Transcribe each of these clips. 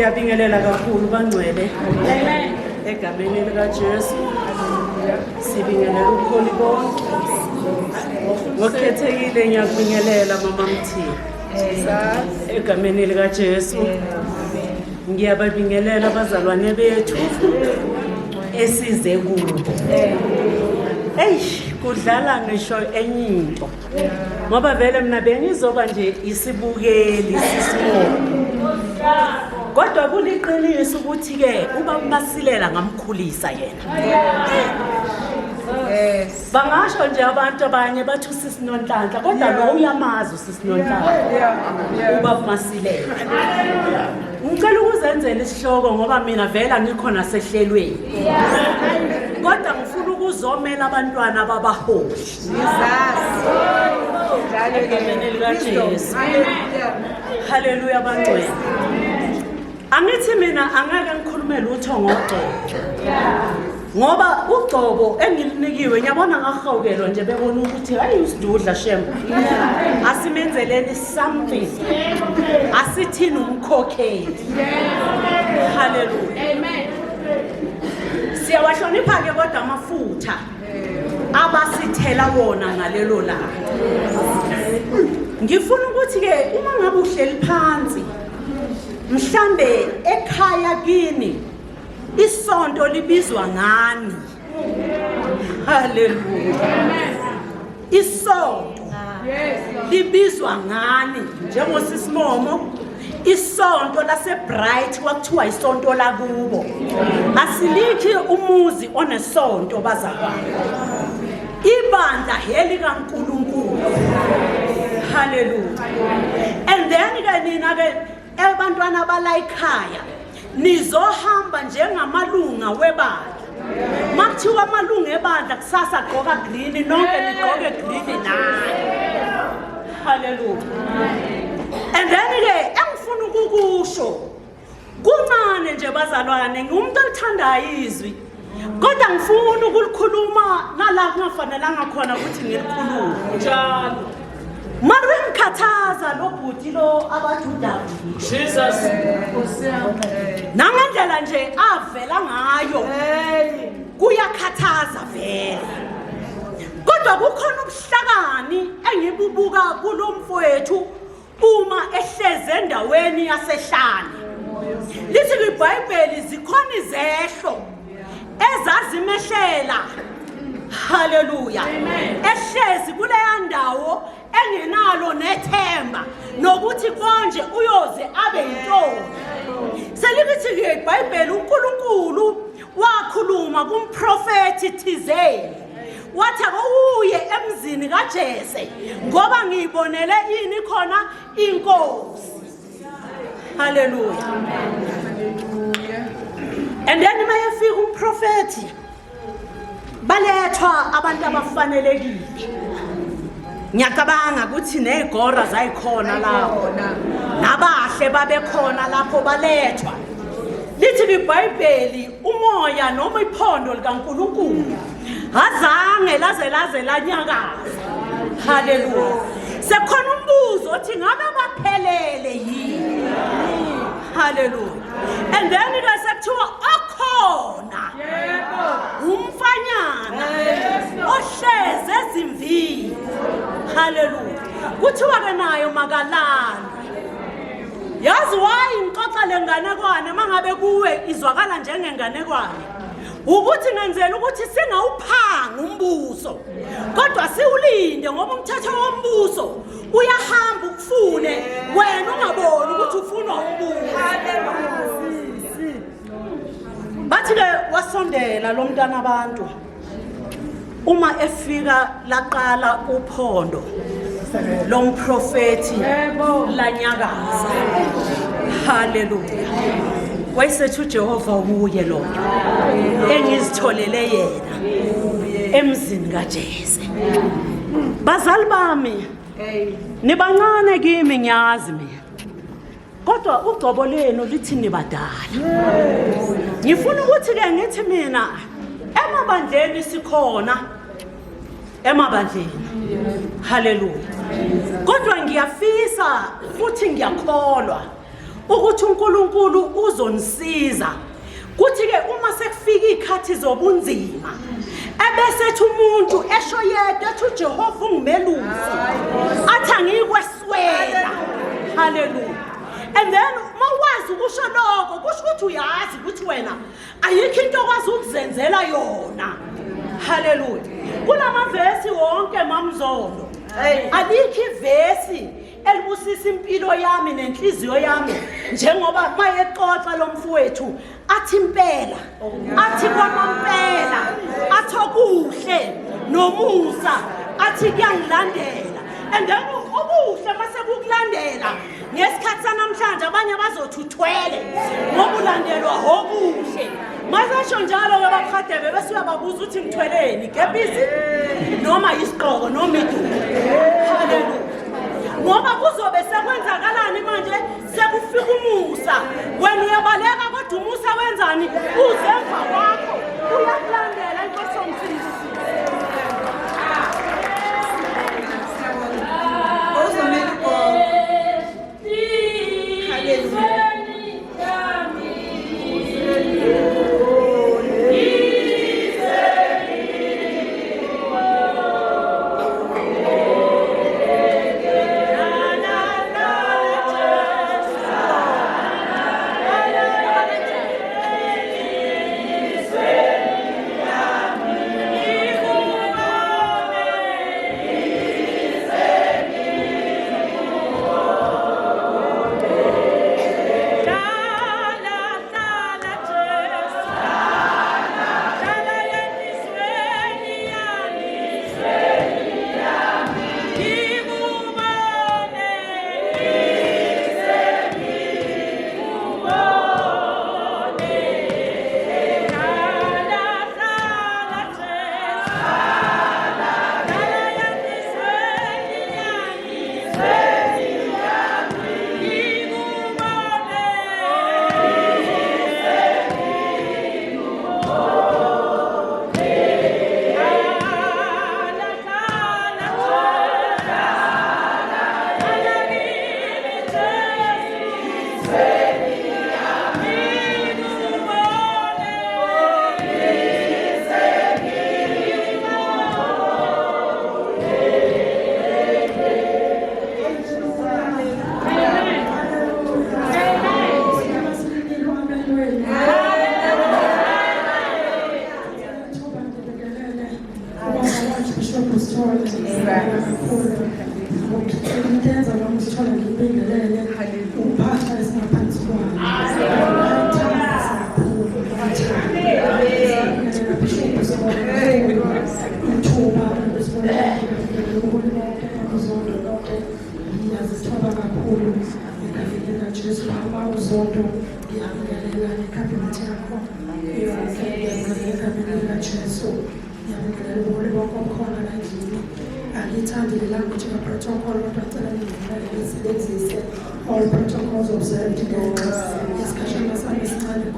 Ngiyabingelela kakhulu bangcwele. Egameni likaJesu. Sibingelela ukholi bonke. Ngokukhethekile ngiyabingelela mama Mthiya. Egameni likaJesu. Ngiyababingelela abazalwane bethu esize kubo. Kudlala ngisho enye into. Ngoba vele mina bengizoba nje isibukeli sisimo. Kodwa kuliqiniso ukuthi ke uba uMasilela ngamkhulisa yena. Bangasho nje abantu abanye bathi uSisinonhlanhla kodwa lo uyamazi uSisinonhlanhla. Uba uMasilela. Ngicela ukuzenzela isihloko ngoba mina vela ngikhona sehlelweni. Kodwa ngifuna ukuzomela abantwana babaholi. Haleluya bangcwele. Angithi mina angeke ngikhulume lutho ngoGcobo. Ngoba uGcobo engilinikiwe ngiyabona ngahawukelwa nje bebona ukuthi hayi usidudla shemba. Asimenzeleni something. Asithini umkhokheli. Haleluya. Amen. Siyawahlonipha ke kodwa amafutha abasithela wona ngalelo langa. Ngifuna ukuthi ke uma ngabe uhleli phansi mhlambe ekhaya kini isonto libizwa ngani. Haleluya. Isonto libizwa ngani njengosisimomo. Isonto laseBright kwakuthiwa isonto lakubo. Asilikhi umuzi onesonto bazalwane. Ibandla heli kaNkulunkulu. Hallelujah. And then ke nina ke abantwana bala ekhaya nizohamba njengamalunga webandla. Makuthiwa amalunga ebandla kusasa agqoka green nonke nigqoke green naye. Hallelujah. And then ke engifuna ukukusho kuncane nje bazalwane ngumuntu olithandayo izwi kodwa ngifuna ukulikhuluma nala kungafanelanga khona ukuthi ngilikhulume njalo mara ngikhathaza lo bhuti lo abajuda Jesus nangendlela nje avela ngayo kuyakhathaza vele kodwa kukhona ubuhlakani engibubuka kulomfowethu uma ehleze endaweni yasehlane. Lithi kwiBhayibheli zikhona izehlo ezazimehlela. Haleluya. Ehlezi kuleya ndawo engenalo nethemba nokuthi konje uyoze abe yintombi. Selikithi ke iBhayibheli uNkulunkulu wakhuluma kumprofeti thizeni. Wathi akuye emzini kaJese ngoba ngiyibonele ini khona inkosi. Haleluya. And then mayefika umprofeti balethwa abantu abafanelekile. Ngiyacabanga ukuthi nezigora zayikhona lapho. Nabahle babekhona lapho balethwa. Lithi kwiBhayibheli umoya noma iphondo likaNkulunkulu azange laze lanyakaza. Haleluya. Sekhona umbuzo othi ngabe baphelele yini? Haleluya. And then ke sekuthiwa akhona umfanyana ohleze ezimvini. Haleluya. Kuthiwa ke nayo makalana. Yazi wayi ngixoxa lenganekwane mangabe kuwe izwakala njengenganekwane. Ukuthi ngenzela ukuthi singawuphanga umbuso kodwa siwulinde ngoba umthetho wombuso uyahamba ukufune wena ungaboni ukuthi ufuna umbuso. Bathi ke wasondela lo mntana abantu uma efika laqala uphondo lo mprofeti lanyakaza. Haleluya. Wayesethu Jehova uye lo engizitholele yena emzini kaJese. Bazali bami nibancane kimi ngiyazi mina kodwa uGcobo lenu lithi nibadala. Ngifuna ukuthi ke ngithi mina emabandleni sikhona emabandleni. Haleluya. Kodwa ngiyafisa futhi ngiyakholwa ukuthi uNkulunkulu uzonisiza. Kuthi ke uma sekufika ikhathi zobunzima ebesethi umuntu esho yedwa ethi uJehova ungimelusi athi angikweswela. Hallelujah. And then mawazi ukusho lokho kusho ukuthi uyazi ukuthi wena ayikho into okwazi ukuzenzela yona. Hallelujah. Kulama verse wonke mamzolo alikho ivesi elibusisa impilo yami nenhliziyo yami njengoba mayexoxa lo mfowethu athi impela athi kwamampela athi okuhle nomusa athi kuyangilandela. And then okuhle mase kukulandela ngesikhathi sanamhlanje abanye bazothi uthwele ngoba ulandelwa okuhle. Masasho njalo ke bakhadebe bese uyababuza ukuthi ngithweleni kepisi noma isiqoko noma iduku. Hallelujah. Ngoba kuzobe sekwenzakalani manje sekufika umusa wena uyabaleka kodwa umusa wenzani uzemva kwakho uyakulandela inkosi yomsindisi. All protocols observed today. Discussion was understood.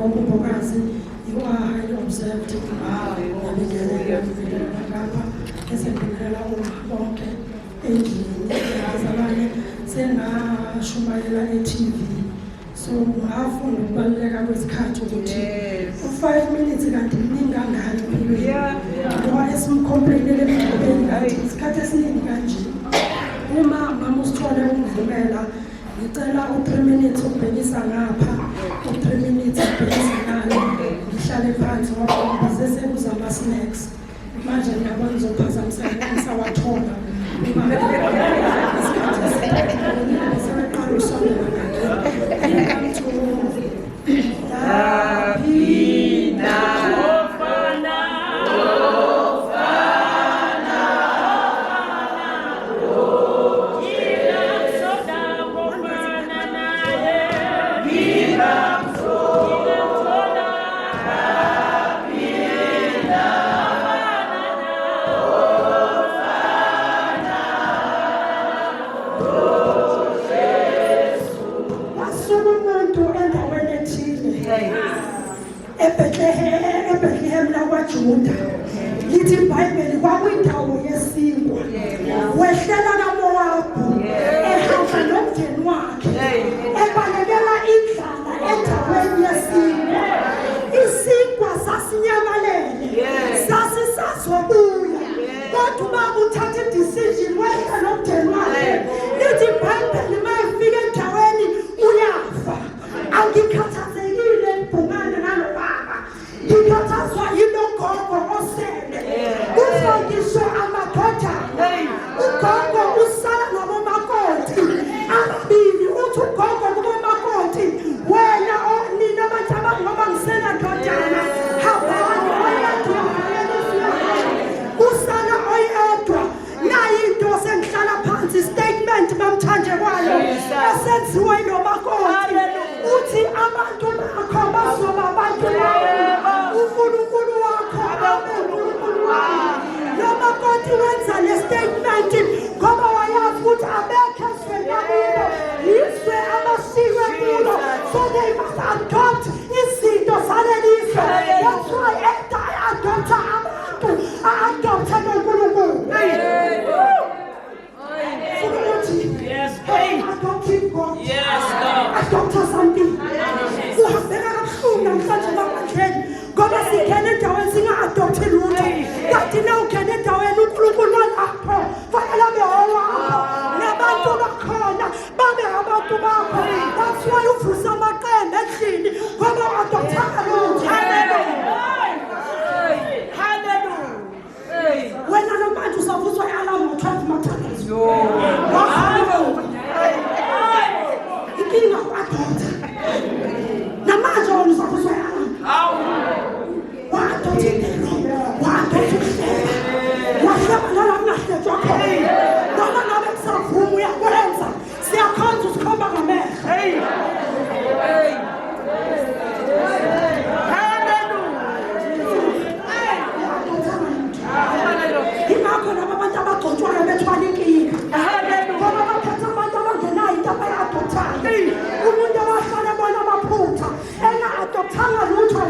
You are highly observed. TV. So ngafunda ukubaluleka kwesikhathi ukuthi 5 minutes kanti ningangani empilweni. Ngoba esimcomplainele emgqobeni kanti isikhathi esiningi kanje. Uma mama usithole ungivumela ngicela u3 minutes ubhekisa ngapha, u3 minutes ubhekisa ngale. Ngihlale phansi ngoba ngize sekuza ama snacks. Manje ngiyabona ngizophazamisa ngisawathola. Lithi iBhayibheli kwakuyindawo yesinkwa wehlela kaMowabu ehamba nomndeni wakhe ebalekela endaweni yesine. Isinkwa sasinyamalele. Sasisazobuya. Kodwa ubaba uthatha i-decision wena nomndeni wakhe. Lithi iBhayibheli mayefika endaweni uyafa. Angikhathazekile ebhungane nalo baba. Ngikhathazwa yilo gogo osele. Uzwa ngisho amadodana. Ugogo usala nabomakoti. Ababili uthi ugogo kubomakoti. Wena nina abantu abangoba ngisenadodana. Habani usala oyedwa. Nayi into sengihlala phansi statement bamthanje kwalo. Esenziwe nomakoti. Uthi abantu bakho bazoba abantu bakho. uNkulunkulu wakho uNkulunkulu wakho. Nomakoti wenza le statement ngoba wayazi ukuthi abekho esweni lakubo. Yizwe amasiko kulo. So they must adopt izinto zalelizwe. That's why adopta abantu. Adopta noNkulunkulu. Yes, hey. Yes, God. Adopta something. Uhambeka kabuhlungu namhlanje babandleni ngoba singena endaweni singa-adopthi lutho. Kanti na ungena endaweni uNkulunkulu walapho fanele abe owakho. Nabantu bakhona babe abantu bakho. That's why uvusa amaqembu endlini ngoba u-adopthanga lutho. Hallelujah. Wena nomanje usavuswa i-alarm ngo-12 mathandazo. Inkinga u-adoptha. Namanje wena usavuswa i-alarm. Wa-adoptha impilo. Wa-adoptha ukuhleka. Wahleba nala kungahlejwa khona. Noma ngabe kusavuma uyakwenza. Siyakhonza usikhomba ngamehlo. Ingakho laba abantu abagcotshwayo bethwala inkinga. Ngoba baphethe abantu abangenayo into abayi-adopthayo. Umuntu owahlala ebona amaphutha enga-adopthanga lutho.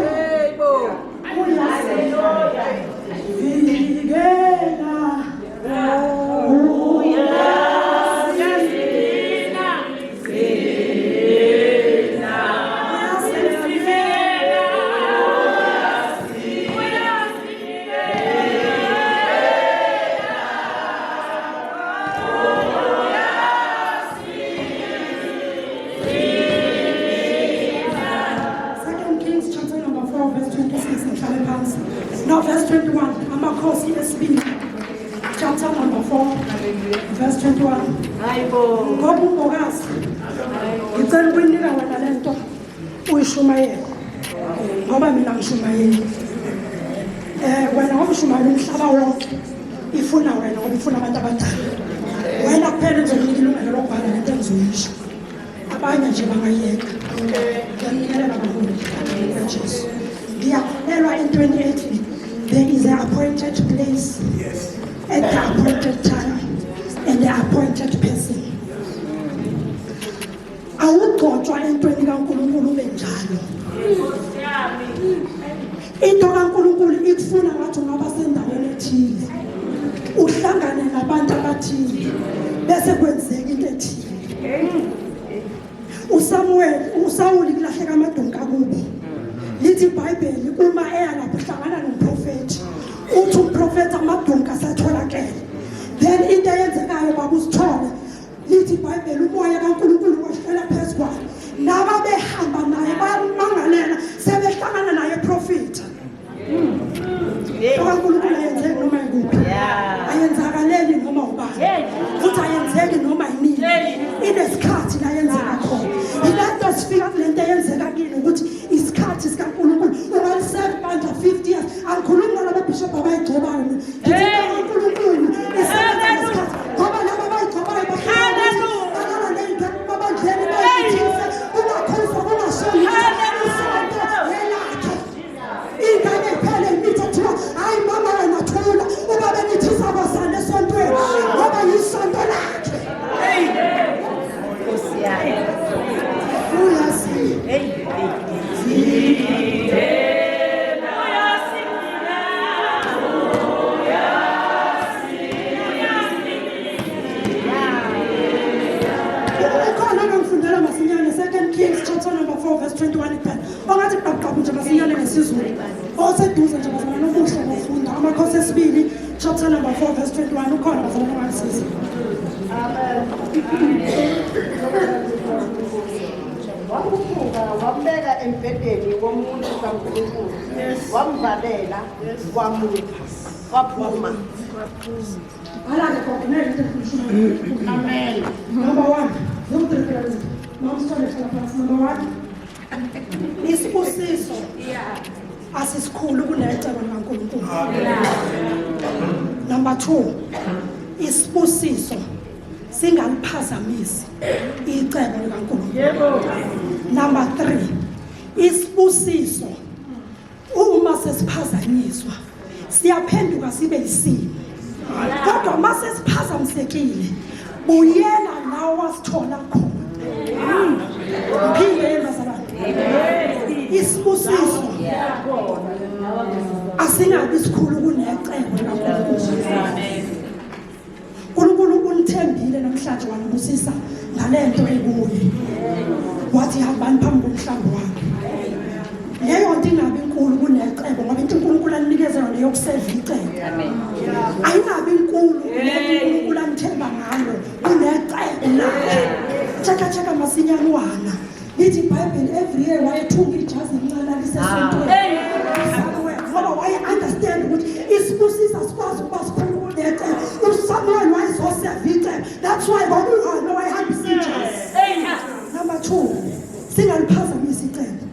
Now verse 21, Amakhosi esibili, chapter number 4, verse 21. Ngoba umbokazi ngicela ukuyinika wena le nto uyishumayele ngoba mina ngishumayeli. Wena ngomshumayeli umhlaba wonke ifuna wena ngoba ifuna abantu abadala. Wena kuphela ngizokunika ilungelo lokubhala le nto engizoyisho. Abanye nje bangayeka. Ngiyamnikelela kakhulu kaJesu. Ngiyakholelwa entweni ethi there is an appointed place at the appointed time and the appointed person. Awugcotshwa entweni kaNkulunkulu ube njalo. Into kaNkulunkulu ikufuna ngathi ungaba sendaweni ethile. Uhlangane nabantu abathile bese kwenzeka into ethile. uSawuli kulahleka amadonka kubo. Lithi iBhayibheli uma eya lapho hlangana nomprofeti uthi umprofeti amadonka asatholakele. Then into eyenzekayo babusithole. Lithi iBhayibheli umoya kaNkulunkulu washela phezu kwakhe. Naba behamba naye bamangalela sebehlangana naye prophet. kaNkulunkulu ayenzeki noma yikuphi. Ayenzakaleli noma ubani. Futhi ayenzeki noma yini. Inesikhathi la yenzeka khona. Ilento sifika kulento eyenzeka kini ukuthi isikhathi sikaNkulunkulu ungaliseka manje 50 years. Angikhulumi nalabo bishop abayigcobayo. Ngithi kaNkulunkulu isikhathi isikhathi. Ngoba laba abayigcobayo bahlala nento babandleni bayithisa. Ungakhohlwa kungasho. verse 21 iphela ongathi qabaqaba nje masinyane ngesizulu oseduze nje bazalwane nobuhle bofunda amakhosi esibili chapter number 4 verse 21 ukhona bazalwane ongalisisi wakufuka wambeka embhedeni womuntu kaNkulunkulu wamvalela wamupha waphuma. alake kokunele into Amen. number 1 zomtrekela nomsithola phansi number 1 isibusiso asisikhulu kunecebo likaNkulunkulu. Number 2 isibusiso singaliphazamisi icebo likaNkulunkulu. Number 3 isibusiso uma sesiphazanyiswa siyaphenduka sibe isimo. Kodwa uma sesiphazamisekile buyela la wasithola khona. Phinde bazalwane. Isibusiso asingabi sikhulu kunecebo likaNkulunkulu. uNkulunkulu unithembile namhlanje wanibusisa ngalento ekuye. Wathi hambani phambi komhlambi wakhe. Leyo nto ingabi inkulu kunecebo ngoba into uNkulunkulu anikeze yona yokuseva icebo. Ayingabi inkulu lento uNkulunkulu anithemba ngayo kunecebo lakhe. Chaka masinyanwana. Lithi iBhayibheli every year wayethunga ijazi encane lisesontweni. Ngoba waye understand ukuthi isibusisa sikwazi ukuba sikhulu kunecebo. Usamuel wayezoseva icebo. That's why no wayehambisa ijazi. Number 2 singaliphazamisa icebo.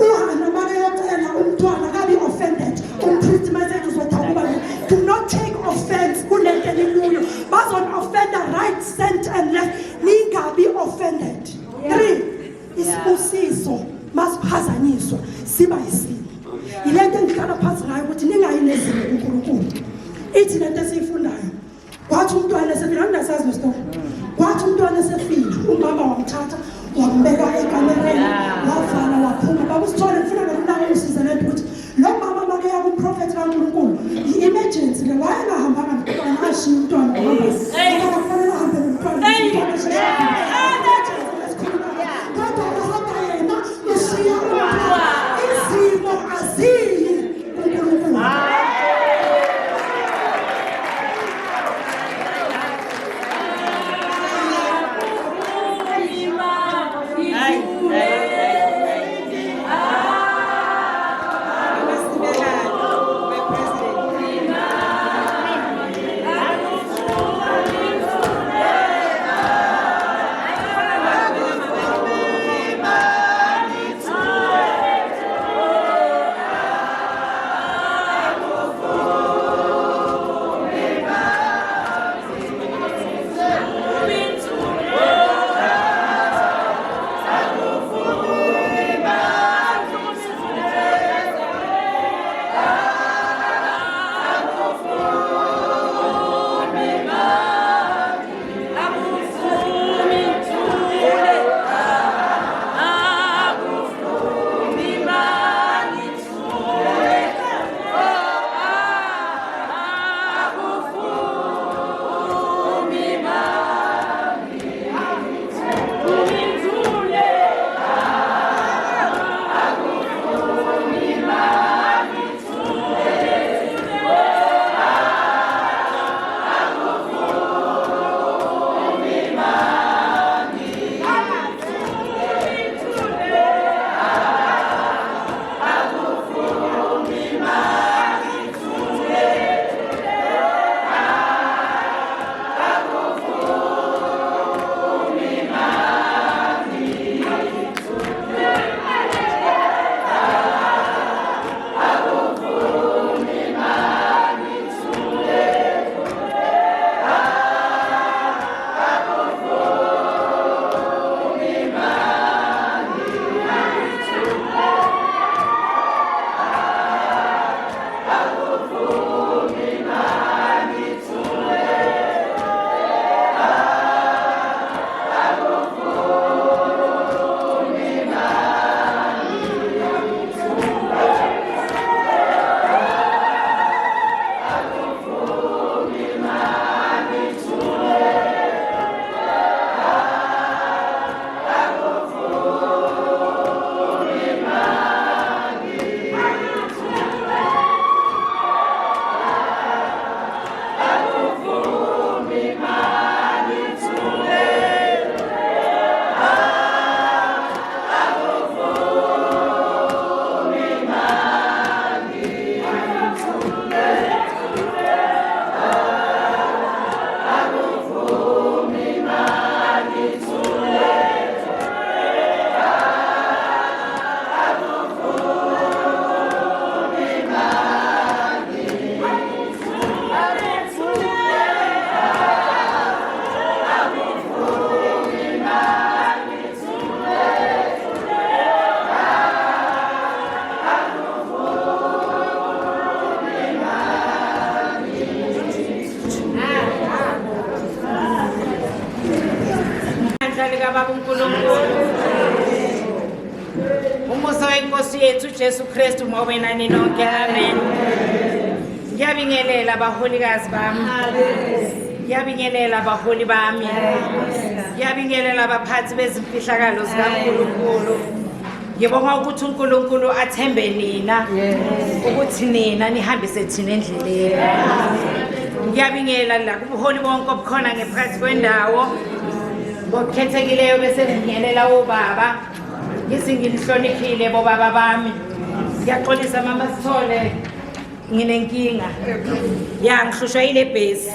Uhana makayocela umntwana kabi offended. Umpriest message uzothakuba do not take offense kulento elikuyo. Bazon offender right center and left. Ningabi offended. 3 isibusiso masiphazanyiswa siba isimo. Ilento engihlala phansi ngayo ukuthi ningayinezimo kuNkulunkulu. Ithi lento esiyifundayo. Kwathi umntwana esefile angasazi nesitoko. Kwathi umntwana esefile umama wamthatha wambeka ekamereni wavala waphuma. Babusithole ngifuna nokunaka usize lento ukuthi lo mama make yakuprofeti kaNkulunkulu i-emergency le wayengahambanga nomntwana ashiya umntwana ngoba kufanele ahambe nomntwana. inkosi yethu Jesu Kristu mawena ninonke amen. Ngiyabingelela abaholikazi bami. Ngiyabingelela abaholi bami. Ngiyabingelela abaphathi bezimfihlakalo zikaNkulunkulu. Ngibonga ukuthi uNkulunkulu athembe nina ukuthi nina nihambise thina endleleni. Ngiyabingelela la kubuholi bonke obukhona ngephakathi kwendawo. Ngokukhethekileyo bese ngibingelela ubaba. Ngizinginihloniphile bobaba bami. Ngiyaxolisa mama Sithole nginenkinga. Ya ngihlushwa ile base.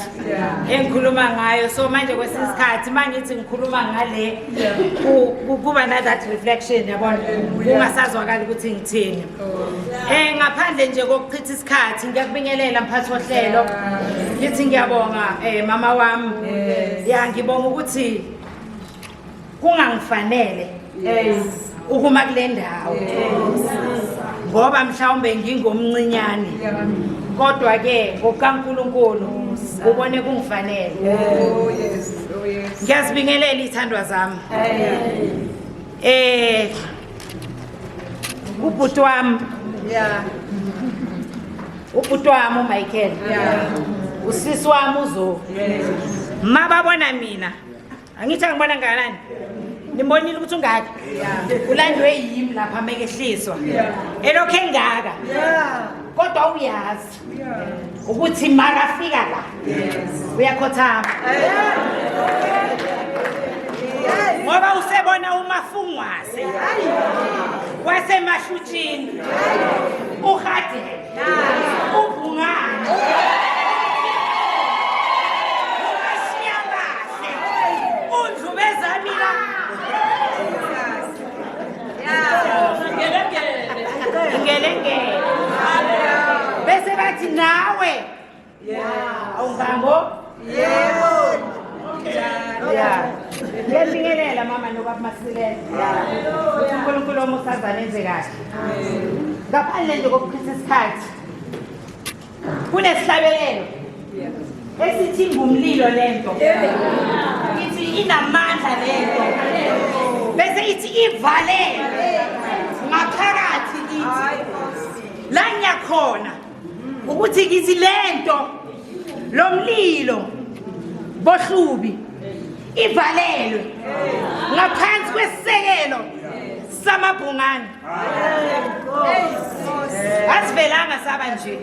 Engikhuluma ngayo so manje kwesisikhathi mangithi ngikhuluma ngale kuba na that reflection yabona kungasazwakala ukuthi ngithini. Ngaphandle nje kokuchitha isikhathi ngiyakubingelela mphathi wohlelo. Ngithi ngiyabonga mama wami. Ya ngibonga ukuthi kungangifanele ukuma kule ndawo ngoba mhlawumbe ngingomncinyane kodwa ke ngokaNkulunkulu ubone kungifanele. Ngiyazibingelela ithandwa zami. Ubhuti wami uMichael usisi wami uZo mababona mina angithi angibona ngalani nimbonile ukuthi ungaka ulandwe yimi lapha mekehliswa elokho engaka kodwa uyazi ukuthi makafika la uyakhothama ngoba usebona umafungwase wasemahlutshini uhadele ubhungane Ngelengele bese bathi nawe awungambo yebo ngiyabingelela mama nobaba Masilela uNkulunkulu omsazana enze kahle ngaphandle nje kokuchitha isikhathi kunesihlabelelo esithi ngumlilo lento ithi inamandla lento bese ithi ivalele ngaphakathi kithi la ngiyakhona ukuthi kithi lento lomlilo bohlubi ivalelwe ngaphansi kwesisekelo samabhungane asivelanga saba nje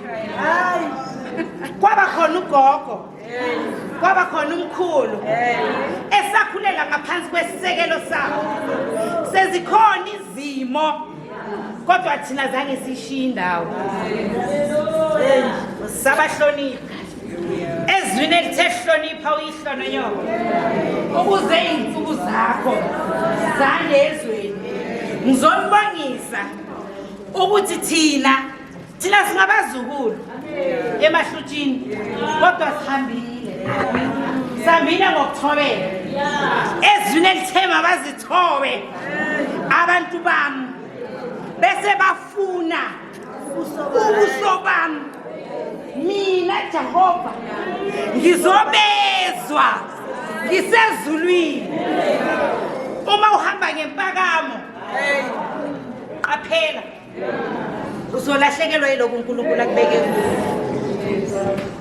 kwaba khona ugogo kwaba khona umkhulu esakhulela ngaphansi kwesisekelo sabo sezikhona izimo kodwa thina zange sishiye indawo sabahlonipha ezwini elithe hlonipha uyihlononyoko ukuze izinsuku zakho zande ezweni ngizonibongisa ukuthi thina singabazukulu emahlutshini kodwa sihambile ngokuthobela ezwini elithema bazithobe abantu bami bese bafuna ubuso bami mina Jehova ngizobezwa ngisezulwini uma uhamba ngempakamo qaphela uzolahlekelwa yiloko uNkulunkulu akubeke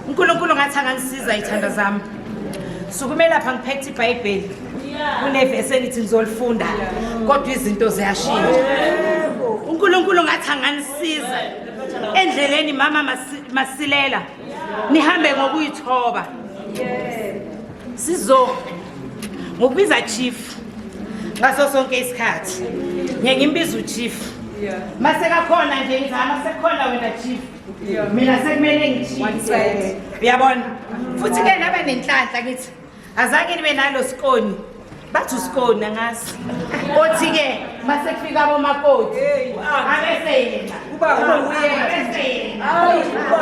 uNkulunkulu ngathi angangisiza ithanda zami sukumela lapha ngiphethe iBhayibheli kunevesi elithi ngizolifunda kodwa izinto ziyashintsha uNkulunkulu ngathi anganisiza endleleni mama Masilela nihambe ngokuyithoba sizo ngokubiza chief ngaso sonke isikhathi ngiyimbiza uchief mase kakhona nje izama sekukhona wena chief mina sekumele ngichief uyabona futhi ke naba nenhlanhla ngithi azange nibe nalo skoni bathi uskoni ngasi othi ke mase kufika abomakoti abeseyena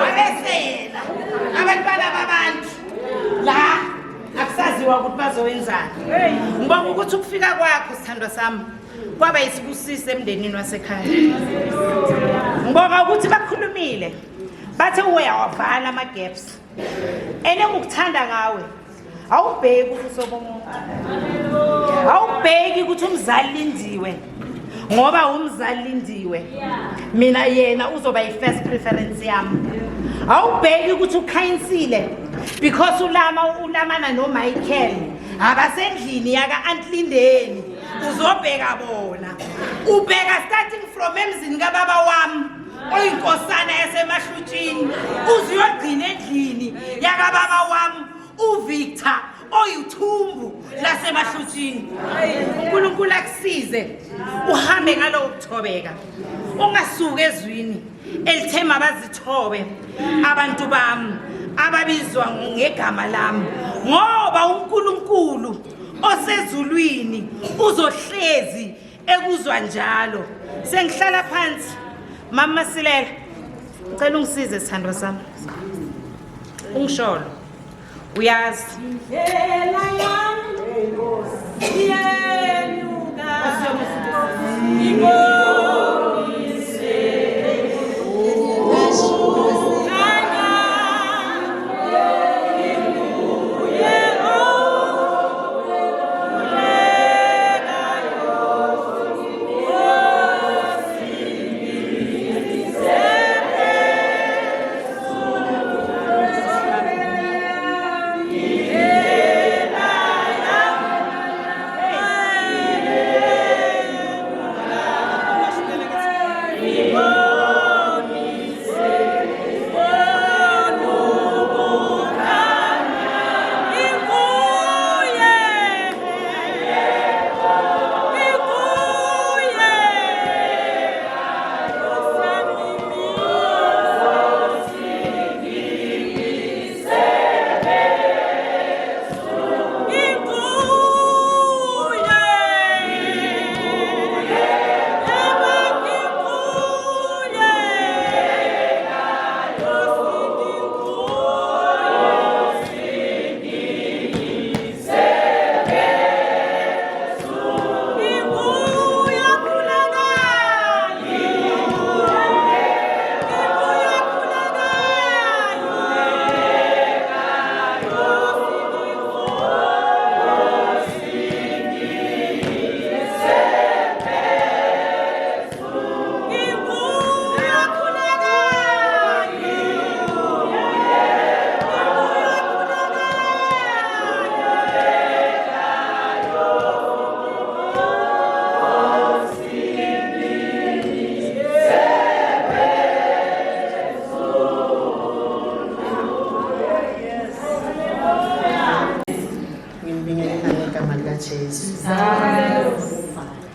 abeseyena abantwana babantu la akusaziwa ukuthi bazowenzani ngibonga ukuthi ukufika kwakho sithandwa sami kwaba isibusise emndenini wasekhaya ngibonga ukuthi bakhulumile bathe uyawavala ama gaps ngokuthanda ngawe awubheki ubuso bomuntu awubheki ukuthi umzali lindiwe ngoba umzali Lindiwe mina yena uzoba i-first preference yami. Awubheki ukuthi ukhayisile because ulamana no Michael abasendlini yaka Antlindeni uzobheka bona. Ubheka starting from emzini kababa wami oyinkosana yasemahlutshini uziyogcina endlini yaka baba wami uVictor oyithumbu lasemahlutshini. uNkulunkulu akusize uhambe ngalo ukuthobeka ungasuka ezwini elithema bazithobe abantu bami ababizwa ngegama lami ngoba uNkulunkulu osezulwini uzohlezi ekuzwa njalo. Sengihlala phansi mama Silela ngicela ungisize sithandwa sami ungisholo uyazi Hela yami yenuka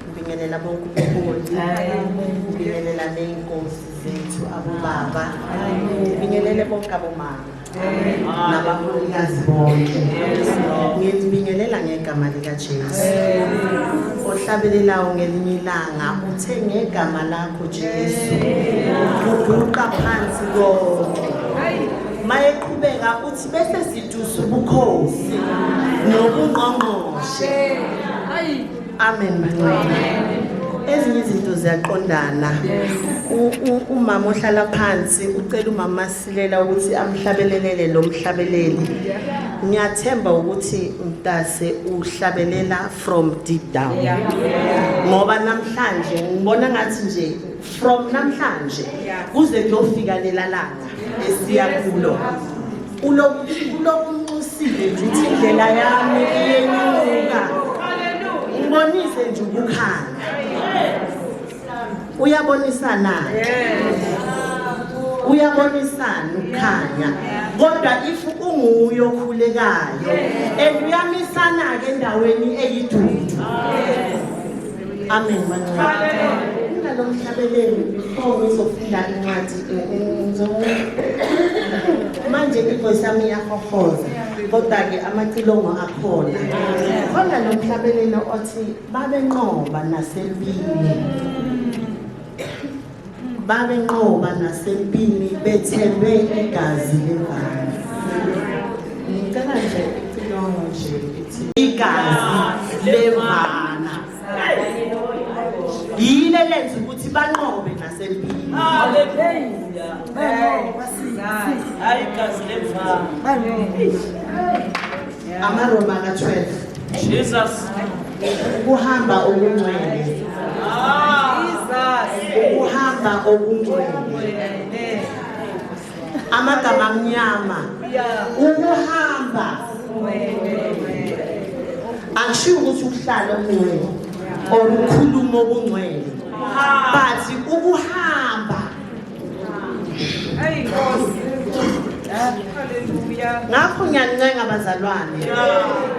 ngibingelela bonke ubuholi ngibingelela ney'nkosi zethu abobaba ngibingelele bonke abomama nabaholikazi bonke ngibingelela ngegama likaJesu ohlabelelayo ngelinye ilanga uthe ngegama lakho Jesu uguqa phansi konke mayeqhubeka uthi bese sidusa ubukhosi nobungqongqoshe. Amen. Ezinye izinto ziyaqondana. Umama ohlala phansi ucela umama Silela ukuthi amhlabelelele lo mhlabeleli. Ngiyathemba ukuthi umntase uhlabelela from deep down. Ngoba namhlanje ngibona ngathi nje from namhlanje kuze kuyofika lelalanga esiya kulo. Ulokunxusile nje ukuthi indlela yami iyenyuka. Ngibonise nje ukukhanya. Uyabonisana. Uyabonisana ukukhanya. Kodwa if unguye okhulekayo uyamisana ke endaweni eyidudu. Amen. Lo mhlabeleli before ngizofunda incwadi manje ivoice yami iyahohoza kodwa ke amacilongo akhona khona lo mhlabeleli othi babenqoba nasempini bethelwe igazi levana. Ngicela nje icilongo nje igazi levana yile lenza ukuthi banqobe nasempini. Hallelujah. Hayi igazi levana. AmaRoma ka-12 Jesus kuhamba okungcwele ukuhamba okungcwele amagama amnyama ukuhamba akushiwo ukuthi ukuhlala okungcwele or ukukhuluma okungcwele but ukuhamba ngakho ngiyanincenga abazalwane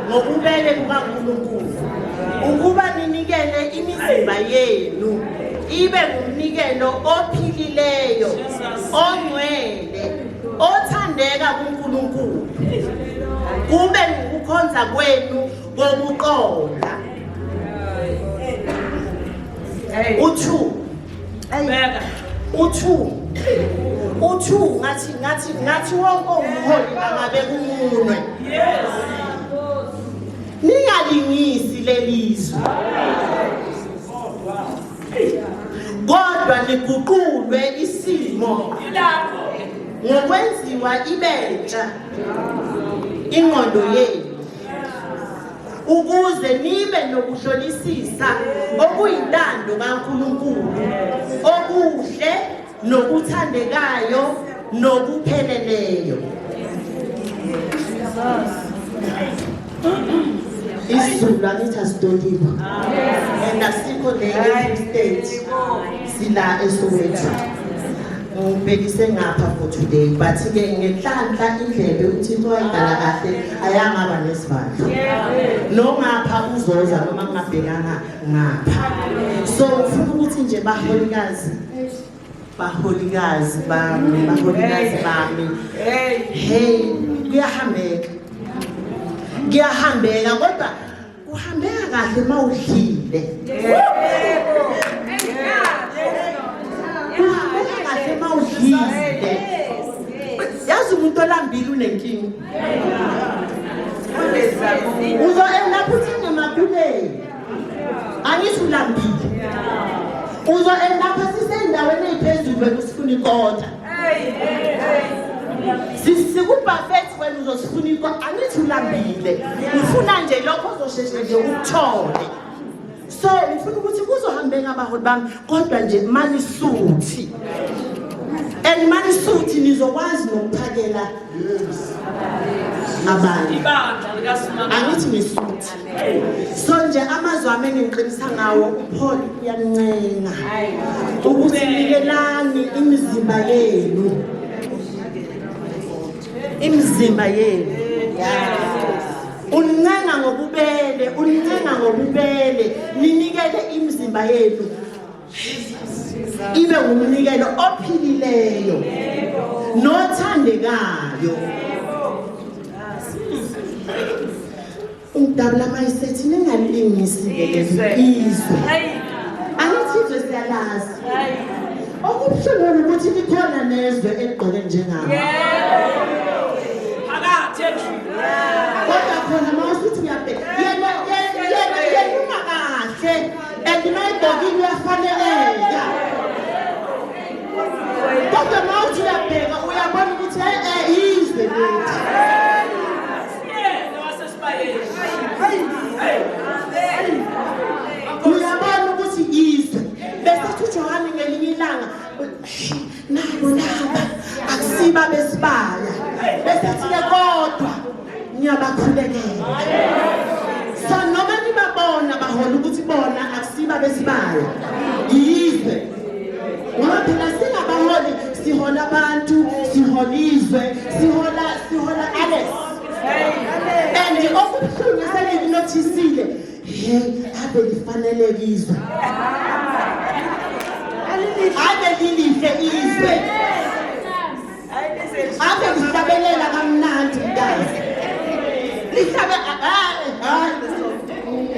ngokubele kukaNkulunkulu ukuba ninikele imizimba yenu ibe ngumnikelo ophilileyo ongcwele othandeka kuNkulunkulu kube ukukhonza kwenu kokuqonda uthu ngathi wonke umholi angabe kumunwe ningalingisi lelizwe kodwa niguqulwe isimo ngokwenziwa ibentsha ingqondo yenu ukuze nibe nokuhlolisisa okuyintando kaNkulunkulu okuhle nokuthandekayo nokupheleleyo isizulu angithi asidoliwe and asikho le state sila eSoweto ngibhekise ngapha for today but ke ngenhlanhla indlebe uThixo wayidala kahle ayangaba nesivalo nongapha uzoza noma ngabhekanga ngapha so ufuna ukuthi nje baholikazi bami hey kuyahambeka kodwa uhambeka kahle mawudlile yazi umuntu olambile unenkinga uzoenda futhi ngemakhuleni angithi ulambile uzoenda futhi sendaweni ephezulu bekusifuna ikota sikubuffet wena uzosifuna ikota angithi ulambile ufuna nje lokho uzosheshe nje ukuthole so ngifuna ukuthi kuzohambeka abaholi bami kodwa nje manisuthi and manisuthi nizokwazi nokuphakela abantu angithi ngisuthi so nje amazwi ami engiqinisa ngawo uPaul uyancenga ukuthi nikelani imizimba yenu uncenga ngobubele ninikele imizimba yenu ibe ngumnikelo ophilileyo nothandekayo umdabula mayisethi ningalingisi izwe angithi izwe siyalazi okubuhlungu ukuthi likhona nezwe egqoke njengami kodwa khona mawusithi uyabheka yena uma kahle and mayigqokile uyafaneleka kodwa mawuthi uyabheka uyabona ukuthi izwe lethu uyabona ukuthi izwe bese uJohane ngelinye ilanga nabo laba akusiba besibaya bese thile kodwa ngiyabakhulekela so noma nibabona bahola ukuthi bona akusiba besibaya izwe ngoba phela singabaholi sihola abantu sihola izwe sihola Alex and okubuhlungu eselinotisile ave lifaneleke izwe ave lilihle izwe ave lihlabelela kamnandi mntazi lihlabe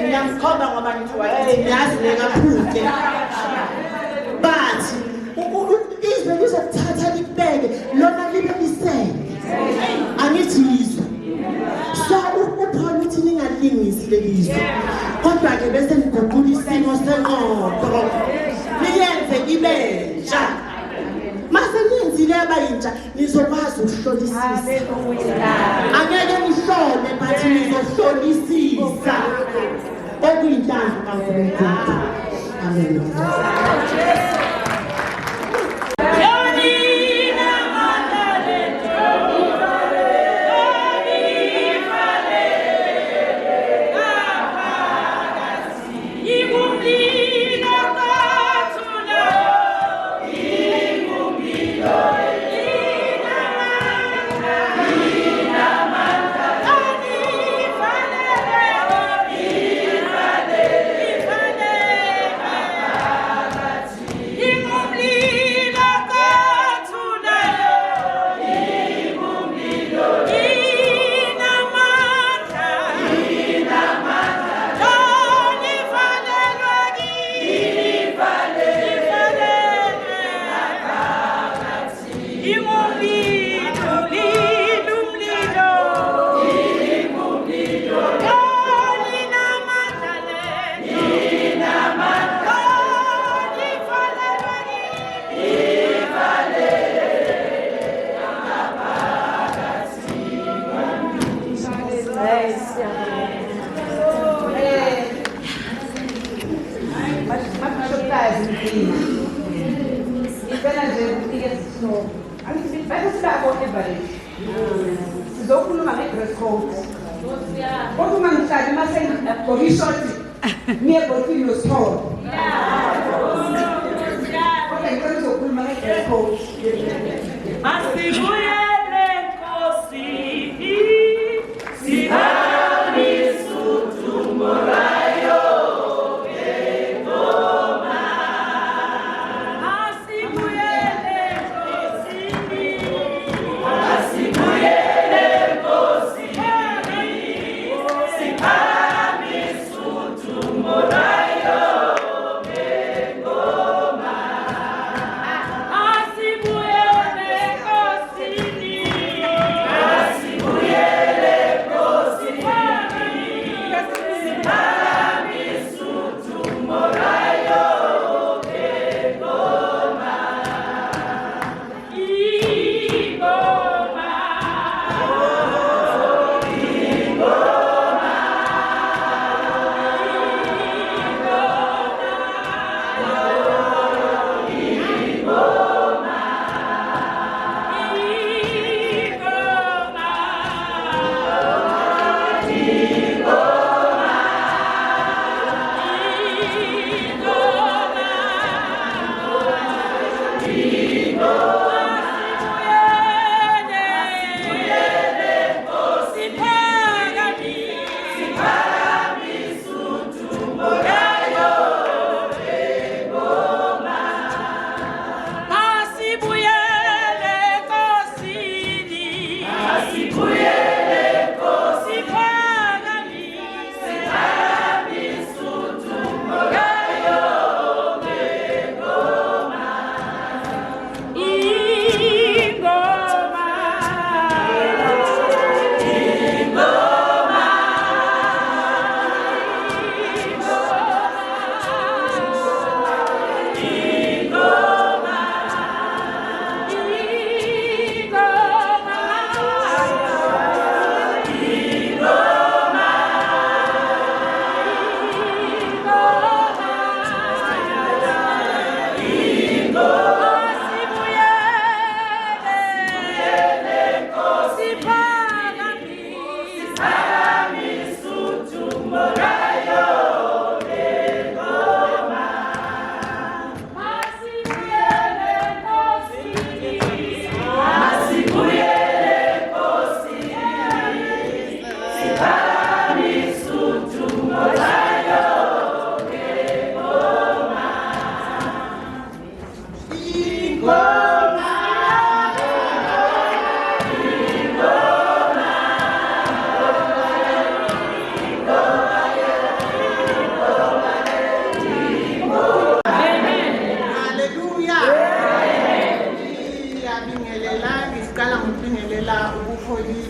ngiyamkhomba ngoba ngiyazi nekaphuke but izwe lizokuthatha likubeke lona libe lisele angithi izwe so uPaul uthi ningalingisi lelizwe kodwa ke bese niguqula isimo senqondo niyenze ibentsha mase niyenzile abayintsha nizokwazi ukuhlolisisa angeke nihlole but nizohlolisisa okuyintando kaNkulunkulu amen. Ngicela nje ufike sinoku. Angithi bese sibako evaluation. Sizokhuluma nge-dress code. Kodwa uma ngihlala mase ngigqoke ishort niye botini nosithole. Kodwa ngicela uzokhuluma nge-dress code. Asibuyele Nkosini, sihambe uThumulayo ngengoma. Asibuyele Nkosini, asibuyele Nkosini, sihambe uThumulayo ngengoma. Asibuyele Nkosini, asibuyele Nkosini, sihambe uThumulayo ngengoma.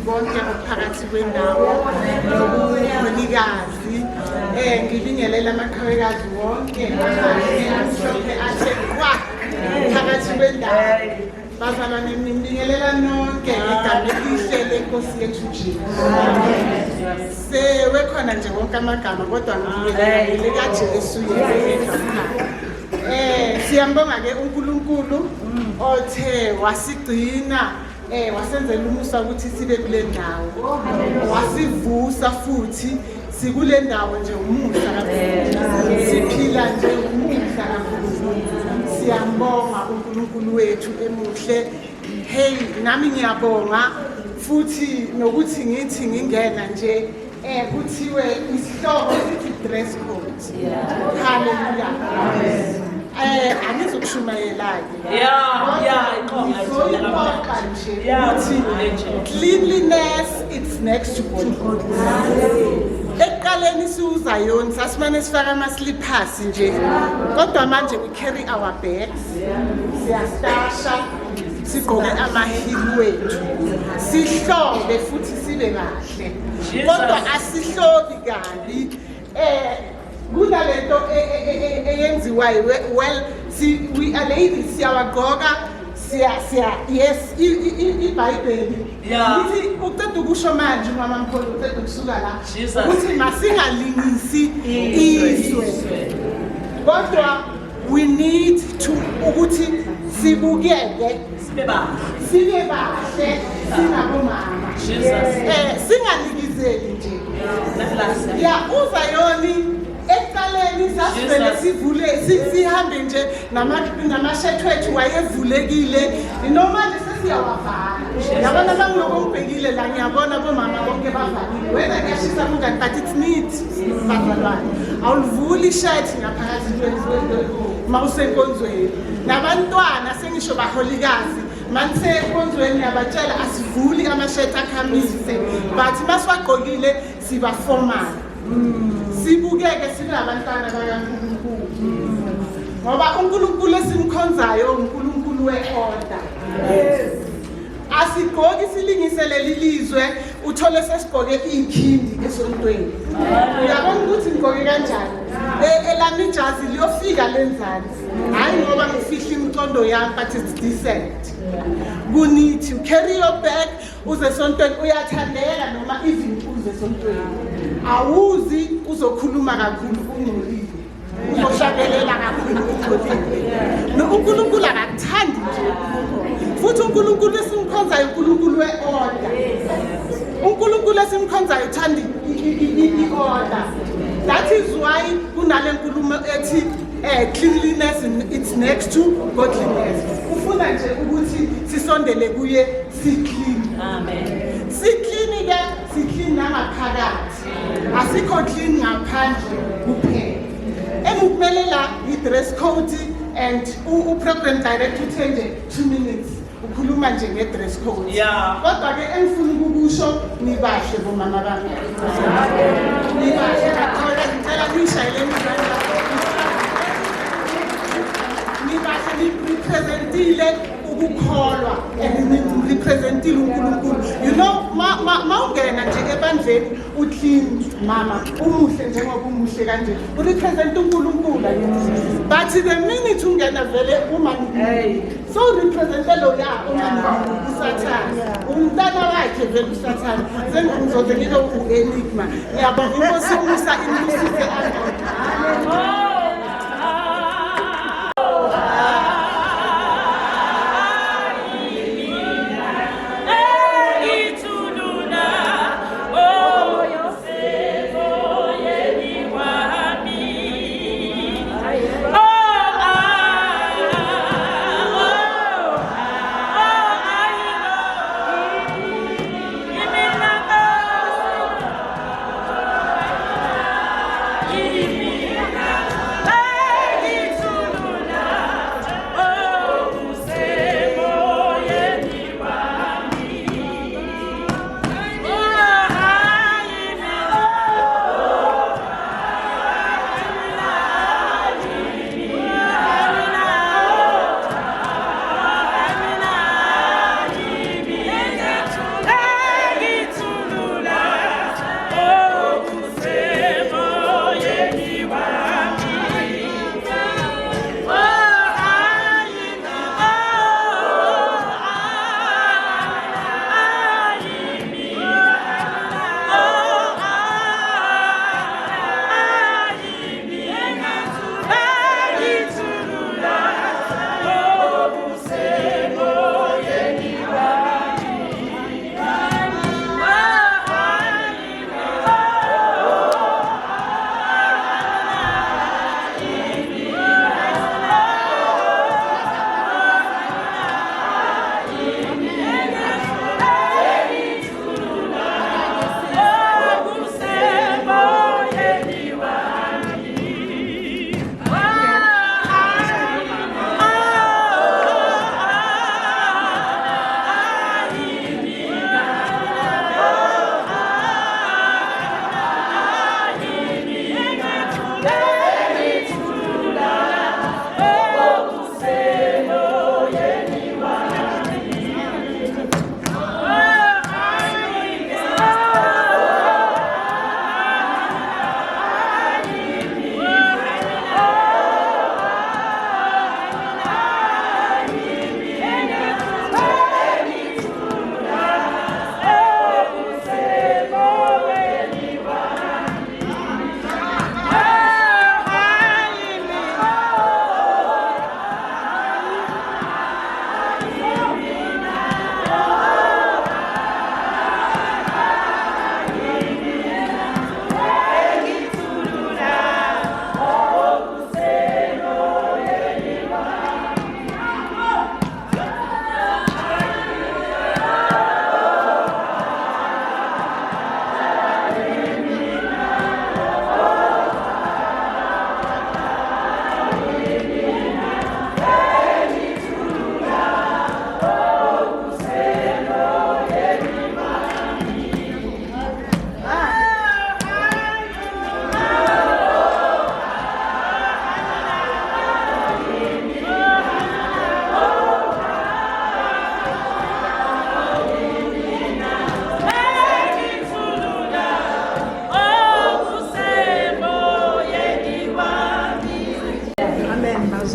bonke ophakathi kwendawo nobuholikazi ngibingelela amakhawekazi wonke amhlophe athe kwa phakathi kwendawo bazalwane ngibingelela nonke igama elihle lenkosi yethu Jesu sewekhona nje wonke amagama kodwa ngibingelela likaJesu yedwa. Siyambonga ke uNkulunkulu othe wasigcina wasenzela umusa ukuthi sibe kule ndawo wasivusa futhi sikule ndawo nje umusa kakhulu siphila nje umusa kakhulu. Siyambonga uNkulunkulu wethu emuhle. Hey nami ngiyabonga futhi nokuthi ngithi ngingena nje kuthiwe isihloko sithi dress code. Hallelujah. Angizokushumayela-ke. Cleanliness it's next to godliness. Ekuqaleni siuzayoni sasimane sifaka ama-slippers nje kodwa manje we carry our bags siyastasha sigqoke ama-heel wethu sihlobe futhi sibe kahle kodwa asihlobi kabi kunalento eyenziwayo well we are ladies siyawagqoka yes iBhayibheli lithi uqeda ukusho manje mama Mkhulu uqeda ukusuka la ukuthi masingalingisi izwe kodwa we need ukuthi sibukeke sibe bahle singabomama singanikizeli nje ya uza yoni eqaleni sasivele sivule sihambe nje namashethu wethu wayevulekile noma nje sesiyawavala yabona bangilokongibhekile la ngiyabona bomama bonke bavalile wena kuyashisa kunjani but it's neat bazalwane awulivuli ishirt ngaphakathi mawusenkonzweni nabantwana sengisho baholikazi manisekonzweni yabatshela asivuli amashirt akhamise but masiwagqokile siba formal sibukeke sibe abantwana bakaNkulunkulu ngoba uNkulunkulu esimkhonzayo uNkulunkulu weorder asigqoki silingise leli lizwe uthole sesigqoke ikhindi esontweni uyabona ukuthi ngigqoke kanjani elami ijazi liyofika lenzani hayi ngoba ngifihla imcondo yami but it's decent kunithi you carry your bag uze esontweni uyathandeka noma even uze esontweni awuzi uzokhuluma kakhulu ungcolile uzoshabelela kakhulu ungcolile uNkulunkulu akakuthandi nje futhi uNkulunkulu esimkhonzayo uNkulunkulu weorder uNkulunkulu esimkhonzayo uthanda i-order that is why kunale nkulumo ethi cleanliness it's next to godliness ufuna nje ukuthi sisondele kuye si-clean si-clean ke si-clean nangaphakathi asikho clean ngaphandle kuphela engikukumele la i-dress code and u-program director uthe nje 2 minutes ukhuluma nje nge-dress code kodwa ke engifuna ukukusho nibahle bomama bami nibahle kakhulu ngicela nishayele nibahle nirepresentile ukukholwa and nirepresentile uNkulunkulu you know mawungena nje ebandleni uclean mama umuhle njengoba umuhle kanje urepresent uNkulunkulu but the minute ungena vele uma so represent lo ya uma usathana umntana wakhe vele usathana sengizoze ngibe u-enigma ngiyabonga inkosi umusa inclusive Give me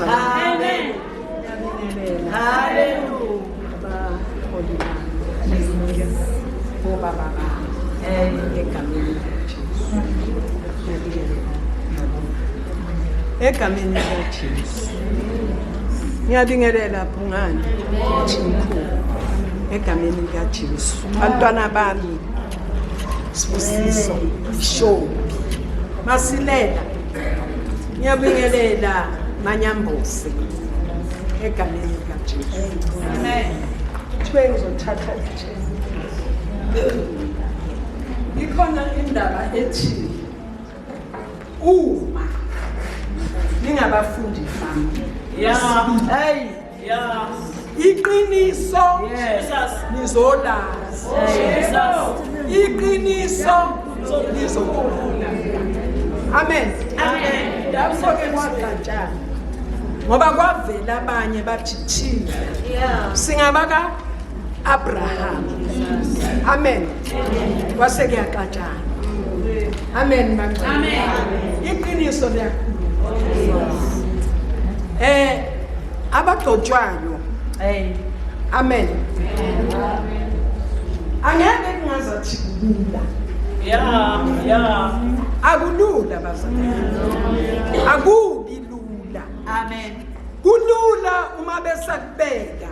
bazalwane. Amen. Ngiyabingelela. Hallelujah. Abaholi bami. Obaba bami. Egameni likaJesu. Ngiyabingelela. Egameni likaJesu. Ngiyabingelela Phungane. Thimkhulu. Egameni likaJesu. Bantwana bami. Sibusiso. Shobi. Masilela. Ngiyabingelela Manyambusi. Egameni likaJesu. Amen. Kuthiwe ngizothatha itshe. Ikhona indaba ethi uma ningabafundi bami. Yeah. Hey, Yeah. iqiniso Jesus. nizolazi. Jesus. Iqiniso nizokubona. Amen. Amen. Lapho ke kwagajana. Ngoba kwavela abanye bathi thina Yeah. singabaka Abraham. Amen. Kwase kuyaxatshana. Amen bangcwele. Amen. Iqiniso liyakhuluma. Abagcotshwayo. Amen. Angeke kungazathi kulula. Yeah. Yeah. Akulula bazalwane. Akubi lula. Amen. Kulula uma besakubeka.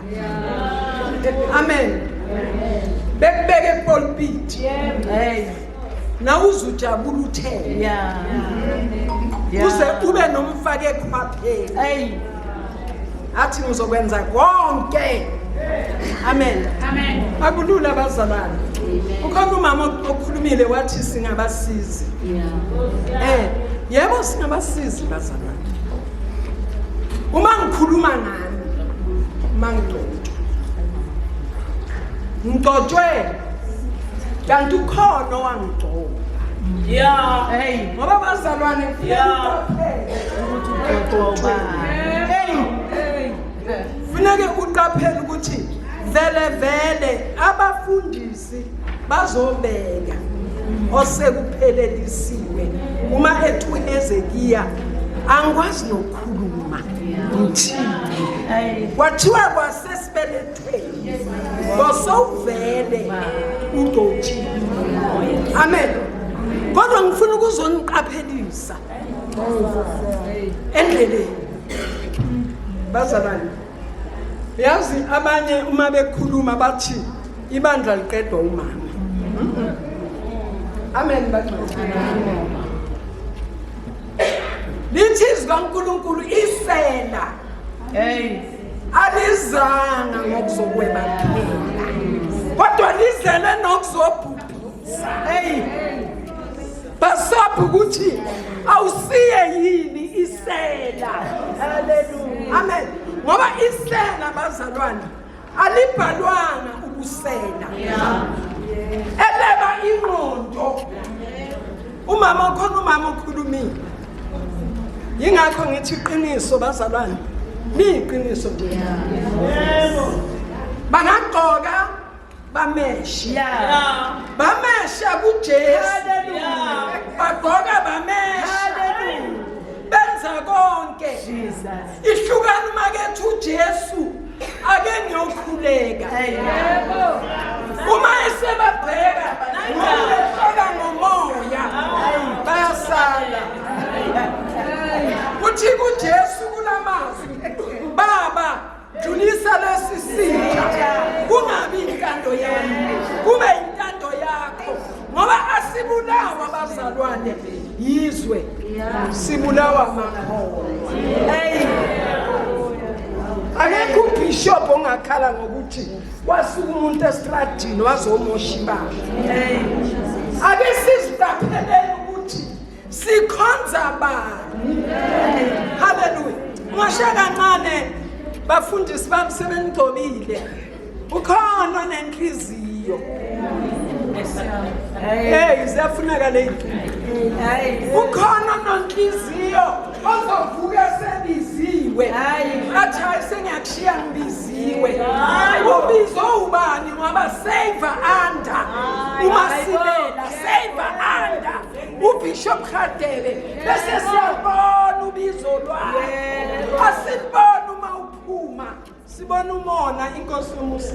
Amen. Bekubeke epulpit. Hey. Na uzujabula uthele. Yeah. Uze ube nomfake ekhwapheni. Hey. Athi ngizokwenza konke. Amen. Amen. Akulula bazalwane. Ukhona umama okhulumile wathi singabasizi. Yebo singabasizi bazalwane. Uma ngikhuluma ngani ngidotshwe kanti ukhona owangidotshwa. Yeah. Hey, ngoba bazalwane Yeah. Funeke uqaphele ukuthi vele abafundisi bazobeka osekuphelelisiwe uma ethu Hezekiya angikwazi nokukhuluma ngithi kwathiwa kwasesibelethweni bosowuvele ugcotshiwe. Amen. Kodwa ngifuna ukuzoniqaphelisa endleleni bazalwane. Yazi abanye uma bekhuluma bathi ibandla liqedwa umama. Amen bangcwele. Lithi izikaNkulunkulu isela alizanga ngokuzokweba kuphela kodwa lizele nokuzobhubhisa. Basapha ukuthi awusiye yini isela. Hallelujah. Amen. Ngoba isela bazalwane alibhalwanga ukusela. Eleba ingqondo. Umama okhulumile. Yingakho ngithi iqiniso bazalwane. Liqiniso nje. Yebo. Bangaqoka bameshe. Bamesha kuJesu. Bagqoka bamesha. Benza konke. Ihlukana makethi uJesu ake ngiyokhuleka. Uma esebabheka ngiyafaka ngomoya bayasala. Uthi kuJesu kulamazwi baba dlulisa lesisitha kungabi intando yami kube intando yakho ngoba asibulawa bazalwane yizwe sibulawa amakhono. Akekho ubishop ongakhala ngokuthi wasuka umuntu estradini wazomosha ibandla. Ake sizitaphelele ukuthi sikhonza bani. Hallelujah. Ungashiya kancane bafundisi bami sebenigcobile. Ukhona nenhliziyo. Ziyafuneka le. Ukhona nonhliziyo ozovuka sebiziwe. Athi sengiyakushiya ngibiziwe. Ubizo ubani ngoba save under. Uma silela save under. Ubishop Khadebe bese siyabona ubizo lwakho. Asibona uma uphuma, sibona umona inkosi yomusa.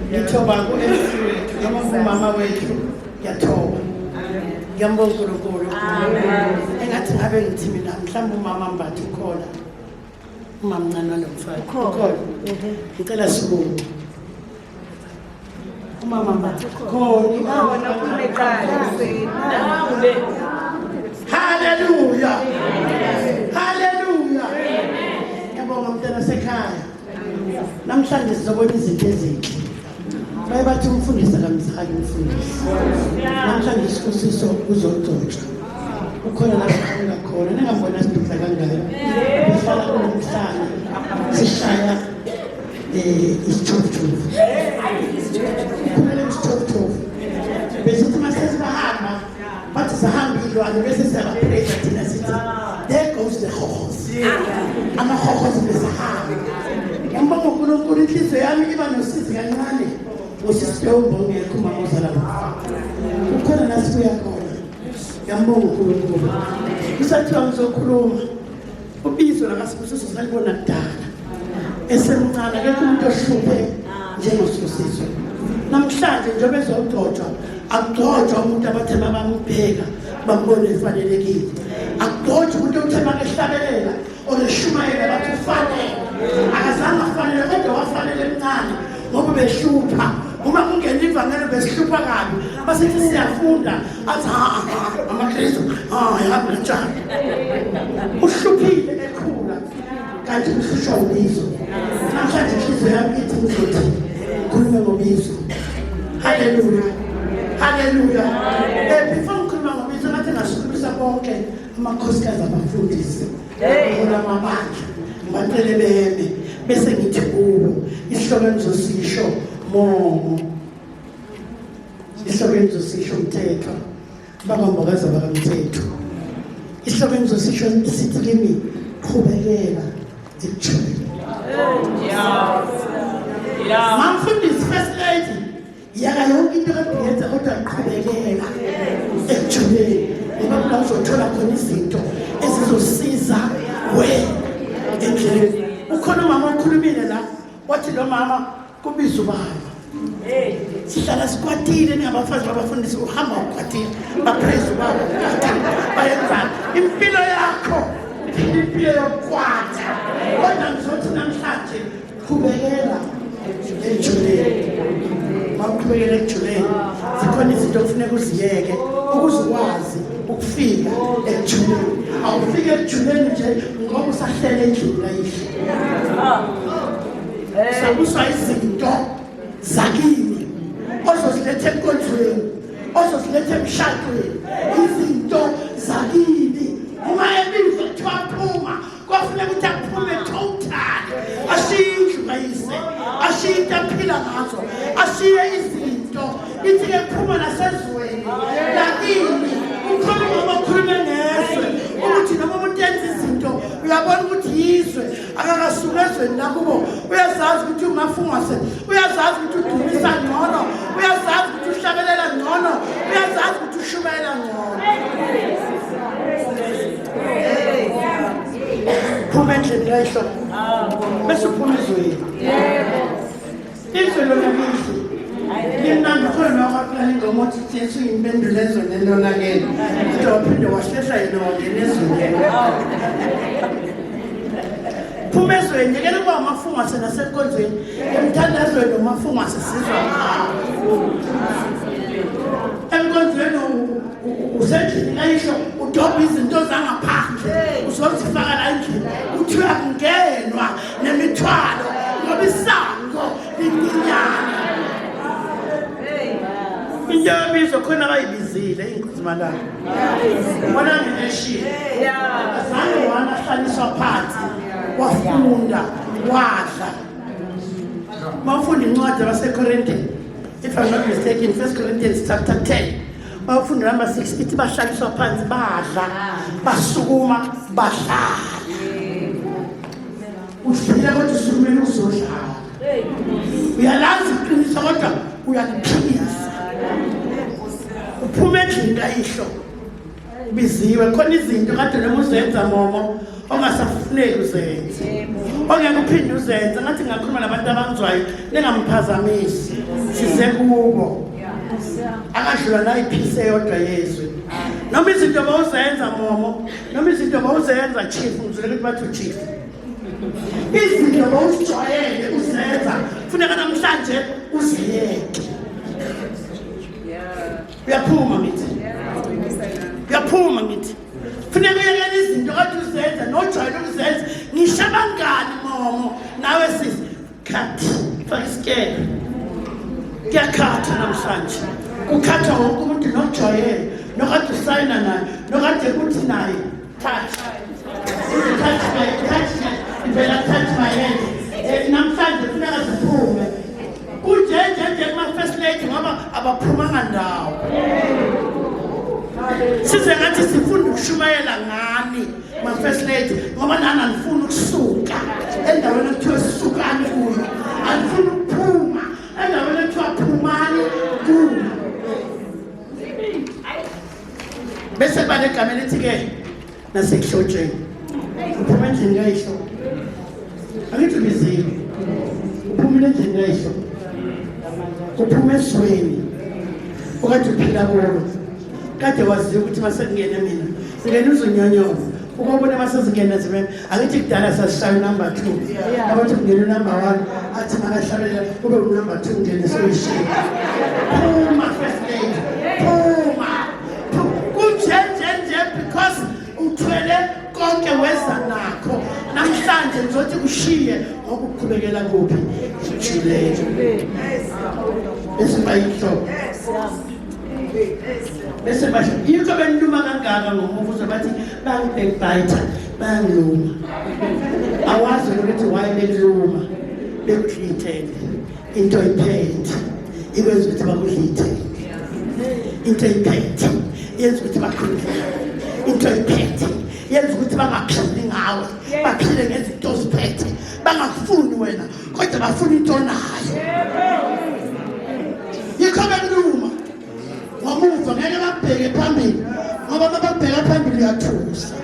Ngiyathoba ku-Elfreth noma umama wethu ngiyathoba ngiyambonga uNkulunkulu engathi ngabe ngithi mina mhlawumbe umama mbathi ukhona umama mncane wanomfana ukhona ngicela sibonge umama mbathi khona haleluya haleluya ngiyabonga mntana sekhaya namhlanje sizobona izinto ezinhle baye bathi umfundisi akamzali umfundisi namhlanje isibusiso kuzogcotshwa ukhona la sikhona khona ningambona sidudla kangayo sihlala kunomhlanga sishaya isithuthuva kumele isithuthuva besithi masesibahamba bathi sahamba ilwane bese siyabapresa thina sithi there goes the horse amahohozi besahamba ngiyambonga uNkulunkulu inhliziyo yami iba nosizi kancane ngosisibongo ngekho umama ozala ukhona la sibuya khona ngiyambonga uNkulunkulu isathiwa ngizokhuluma ubizo lakasibusiso salibona kudala esemncane akekho umuntu ohluphe njengosibusiso namhlanje njengoba ezogcotshwa akugcotshwa umuntu abathema bamubheka bambone efanelekile akugcotshwa umuntu othema ehlabelela oneshumayela bathi ufanele akazange afanele kodwa wafanele emncane ngoba behlupha uma kungena ivangeli besihlupha kabi basithi siyafunda athi amakristu yahamba kanjani uhluphile ekhula kanti uhlushwa ubizo namhlanje inhliziyo yami ithi ngizothi khuluma ngobizo haleluya haleluya before ngikhuluma ngobizo ngathi ngasukumisa bonke amakhosikazi abafundisi amabandla ngibacele beme bese ngithi kubo isihloko engizosisho momo isihloko engizosisho umthetho bangambokazi abakamthetho isihloko engizosisho sithi kimi qhubekela ekuthuleni mamfundisi first lady yaka yonke into kaBiyetha kodwa qhubekela ekuthuleni ngoba la uzothola khona izinto ezizosiza wena endleleni ukhona umama okhulumile la wathi lo mama kubiza ubaba sihlala sikwatile ningabafazi babafundisi uhamba ukwatile bapraise ubaba bayenza impilo yakho impilo yokwatha kodwa ngizothi namhlanje qhubekela ejuleni mawuqhubekela ejuleni zikhona izinto kufuneka uziyeke ukuze ukwazi ukufika ejuleni awufike ejuleni nje ngoba usahlele endlini kayihle sakuswa izinto zakini ozoziletha enkonzweni ozoziletha emshadweni izinto zakini uma ebizwa kuthiwa phuma kwafuneka ukuthi aphume total ashiye kayise ashiye into aphila ngazo ashiye izinto ithi-ke phuma nasezweni lakini ukhuluma bakhulume ngezwe ukuthi noma umuntu yenza izinto uyabona ukuthi yizwe akakasuka ezweni lakubo uyazazi ukuthi ungafungase uyazazi ukuthi ufundisa ngcono, uyazazi ukuthi uhlabelela ngcono, uyazazi ukuthi ushumayela ngcono. Phuma endlini lehlo bese uphuma ezweni. Izwe lona lihle limnandi khona waqala ingoma othi Jesu impendulo ezweni elonakele kodwa waphinde wahlehla yena wangena ezweni. Phuma ezweni yekela ukuba amafungo asenasenkonzweni emthandazweni amafungo asesizwa ngawo enkonzweni usendlini kayisho udobha izinto zangaphandle uzozifaka la endlini uthi uyakungenwa nemithwalo ngoba isango lincinyana. Into yobizwa khona bayibizile inkulumalanga bona ngineshiya azange wanahlaliswa phansi wafunda wadla mawufunda incwadi yabasekorintiyeni if I'm not mistaken 1 Corinthians chapter 10 mawufunda number 6 ithi bahlaliswa phansi badla basukuma badlala uhlile kodwa usukumele uzodlala uyalazi iqiniso kodwa uyaliphikisa uphume endlini kayihlo biziwe khona izinto kade noma uzenza momo ongasafuneki uzenze ongeke uphinde uzenze ngathi ngakhuluma nabantu abangizwayo ningamphazamisi size kubo akadlula la iphise yodwa yezwe noma izinto bawuzenza momo noma izinto bawuzenza chief ngizwele ukuthi bathi chief izinto bawuzijwayele uzenza funeka namhlanje uziyeke. Uyaphuma ngithi uyaphuma ngithi funeka uyekela izinto kade uzenza nojwayele ukuzenza ngisho abangani momo nawe sisi khathi faka isikele kuyakhatha namhlanje ukhatha wonke umuntu nojwayele nokade usayina naye nokade kuthi naye touch my hand namhlanje funeka ziphume kunjenje kuma-first lady ngoba abaphumanga ndawo size ngathi sifunda ukushumayela ngani ma-first lady ngoba nani anifuna ukusuka endaweni ekuthiwa sisukani kuyo anifuna ukuphuma endaweni ekuthiwa phumani kuyo bese banegama elithi-ke nasekuhlotsheni uphuma endlini kayihlo angithi bizile uphumile endlini kayihlo uphuma ezweni okade uphila kulo kade waziyo ukuthi masekungene mina singene uzonyonyoza ukubona masezingene zimene angithi kudala sasishaya number 2 abathi kungene number 1 athi makahlabelela kube number 2 ngene soyishiya phuma first lady phuma kunjenje because uthwele konke weza nakho namhlanje ngizothi kushiye ngoba ukuqhubekela kuphi jileyo esibayihlo bese basho yikho beniluma kangaka ngomuvuzo bathi bangibhayitha bangiluma awazi ukuthi why beluma bekuhlithele into iphethe ikwenza ukuthi bakuhlithele into iphethe yenza ukuthi bakhulule into iphethe yenza ukuthi bangaphili ngawe baphile ngezinto ziphethe bangafuni wena kodwa bafuna into nayo yikho beluma ngomuva ngeke babheke phambili ngoba babheka phambili uyathusa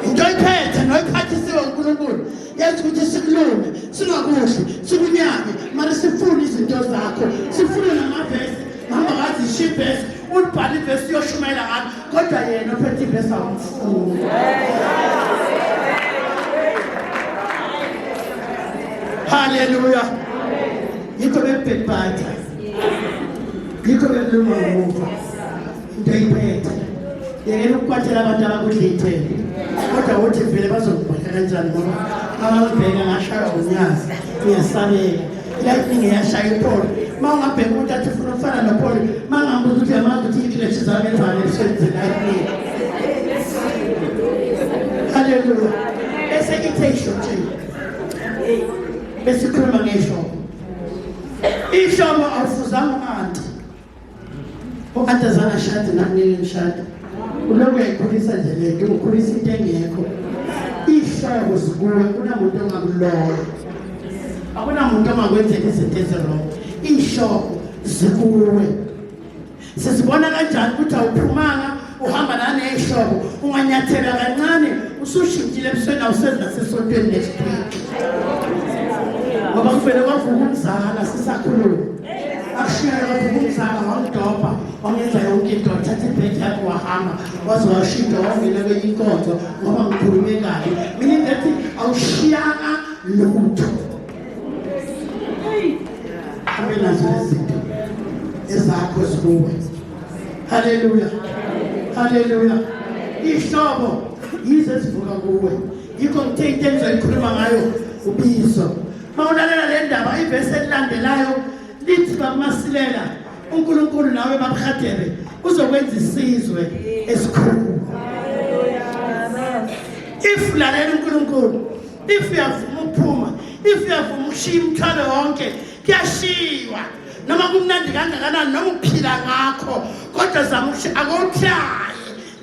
into iphethe noyiphathisiwe uNkulunkulu yenza ukuthi sikulume singakudli sikunyame mara sifune izinto zakho sifune namavesi mama ngathi ishibhesi ulibhala ivesi yoshumayela ngalo kodwa yena ophethe ivesi awumfuni. Haleluya. Yikho bebhebhatha yikho beluma ngomuva into iphethe yekela ukukwathela abantu abakudlithele kodwa uthi vele bazokubheka kanjani ngoba ababheka ngashaya unyazi ngiyasabeka lightning yashaya iPaul mawungabheka ukuthi athi ufuna ukufana noPaul mangambuza ukuthi yamazi ukuthi iglesi zami ezivale esenze lightning. Haleluya. Bese itesho nje bese khuluma ngeshomo ishomo awufuzanga umanti okade zangashadi nakunike ngishada ulokhu yayikhulisa nje lento ukhulisa into engekho ishoko zikuwe kunamuntu ongakuloyo. akunamuntu ongakwenzela izinto ezirong iy'hlobo zikuwe sizibona kanjani ukuthi awuphumanga uhamba naney'hlobo unganyathela kancane usushintshile ebusweni awusenzi nasesontweni next week ngoba kuvele kwavuka umzala sisakhuluma akushiyela kwavuka umzala wangidobha wangenza yonke into wathatha ibhedi yakho wahamba waze washintsha wangena kwenye inkonzo ngoba ngikhulume kabi mina ingathi awushiyanga lutho hambe nazo lezinto ezakho zikuwe haleluya haleluya ihlobo yizo ezivuka kuwe yikho ngithe into engizoyikhuluma ngayo ubizo mawulalela le ndaba ivesi elilandelayo lithi bakumasilela uNkulunkulu nawe bakuhadebe uzokwenza isizwe esikhulu if lalela uNkulunkulu if uyavuma ukuphuma if uyavuma ukushiya imithwalo yonke kuyashiywa noma kumnandi kangakanani noma uphila ngakho kodwa zama akuthaye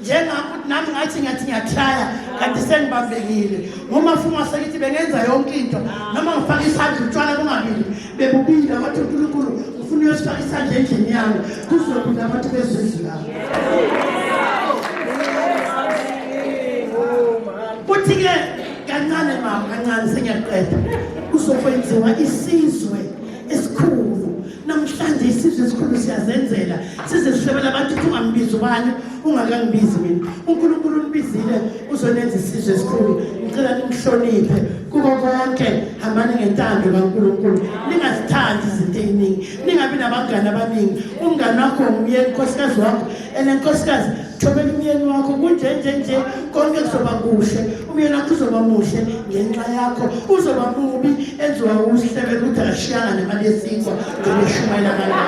njengakuthi nami ngathi ngiyathaya kanti sengibambekile ngoma fuma sekithi bengenza yonke into noma ngifaka isandla utshwala bungabili bebubila wathi uNkulunkulu ufuna uyosifaka isandla endlini yami kuzokuba abantu bezizwe lapho uthi-ke kancane mama kancane sengiyaqeda kuzokwenziwa isizwe esikhulu namhlanje isizwe esikhulu siyazenzela size sihlebela abantu ungambizi ubani ungakangibizi mina uNkulunkulu unibizile uzonenza isizwe esikhulu ngicela nimhloniphe kuko konke hambani ngentando kaNkulunkulu ningazithandi izinto eziningi ningabi nabangani abaningi umngani wakho ngumyeni nkosikazi wakho enenkosikazi thobela umyeni wakho kunjenje konke kuzoba kuhle umyeni wakho uzoba muhle ngenxa yakho uzoba mubi enziwa usihlebela ukuthi akashiyanga nemali yesikwa ngeshumayela abantu